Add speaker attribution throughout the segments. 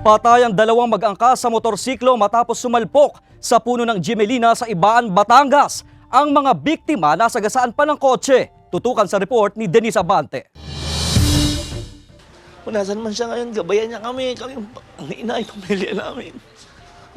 Speaker 1: Patay ang dalawang mag-angkas sa motorsiklo matapos sumalpok sa puno ng Gemelina sa Ibaan, Batangas. Ang mga biktima nasagasaan pa ng kotse. Tutukan sa report ni Denise Abante.
Speaker 2: Kung nasan man siya ngayon, gabayan niya kami ang ina, yung pamilya namin.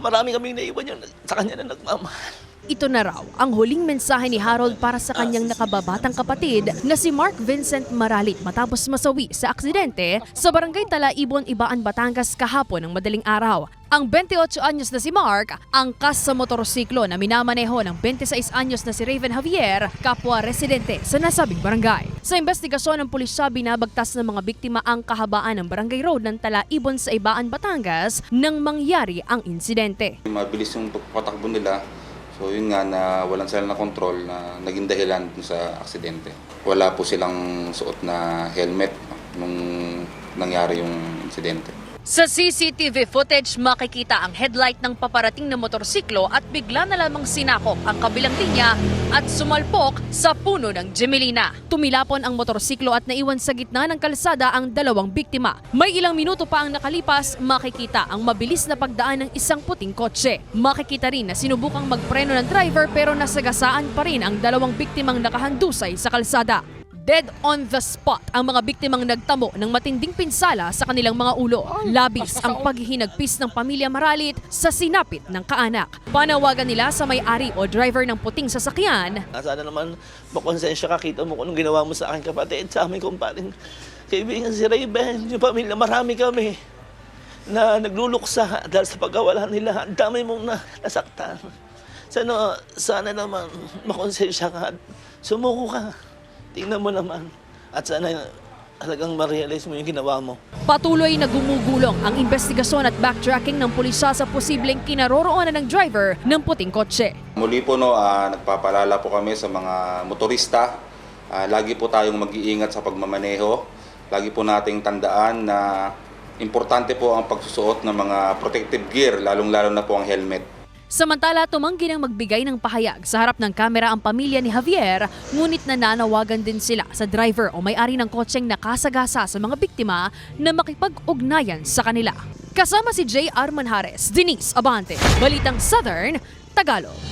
Speaker 2: Marami kaming naiwan yun sa kanya na nagmamahal.
Speaker 3: Ito na raw ang huling mensahe ni Harold para sa kanyang nakababatang kapatid na si Mark Vincent Maralit matapos masawi sa aksidente sa barangay Talaibon, Ibaan, Batangas kahapon ng madaling araw. Ang 28 anyos na si Mark, angkas sa motorsiklo na minamaneho ng 26 anyos na si Raven Javier, kapwa residente sa nasabing barangay. Sa investigasyon ng pulisya, binabagtas ng mga biktima ang kahabaan ng barangay road ng Talaibon sa Ibaan, Batangas nang mangyari ang insidente.
Speaker 4: Mabilis yung pagpatakbo nila. So yun nga na walang sila na control na naging dahilan sa aksidente. Wala po silang suot na helmet nung nangyari yung insidente.
Speaker 3: Sa CCTV footage, makikita ang headlight ng paparating na motorsiklo at bigla na lamang sinakop ang kabilang linya at sumalpok sa puno ng Gemelina. Tumilapon ang motorsiklo at naiwan sa gitna ng kalsada ang dalawang biktima. May ilang minuto pa ang nakalipas, makikita ang mabilis na pagdaan ng isang puting kotse. Makikita rin na sinubukang magpreno ng driver pero nasagasaan pa rin ang dalawang biktimang nakahandusay sa kalsada. Dead on the spot ang mga biktimang nagtamo ng matinding pinsala sa kanilang mga ulo. Labis ang paghihinagpis ng pamilya Maralit sa sinapit ng kaanak. Panawagan nila sa may-ari o driver ng puting sasakyan.
Speaker 2: Sana naman makonsensya ka, kita mo kung anong ginawa mo sa aking kapatid, sa aming kumparing kaibigan si Raven, yung pamilya, marami kami na nagluluksa dahil sa pagkawala nila. Ang dami mong nasaktan. Sana naman makonsensya ka, sumuko ka. Tingnan mo naman at sana talagang ma-realize mo yung ginawa mo.
Speaker 3: Patuloy na gumugulong ang investigasyon at backtracking ng pulisya sa posibleng kinaroroonan ng driver ng puting kotse.
Speaker 4: Muli po nagpapaalala po kami sa mga motorista. Lagi po tayong mag-iingat sa pagmamaneho. Lagi po nating tandaan na importante po ang pagsusuot ng mga protective gear, lalong-lalo na po ang helmet.
Speaker 3: Samantala, tumanggi ng magbigay ng pahayag sa harap ng kamera ang pamilya ni Javier, ngunit nananawagan din sila sa driver o may-ari ng kotseng nakasagasa sa mga biktima na makipag-ugnayan sa kanila. Kasama si J.R. Manjares, Denise Abante, Balitang Southern, Tagalog.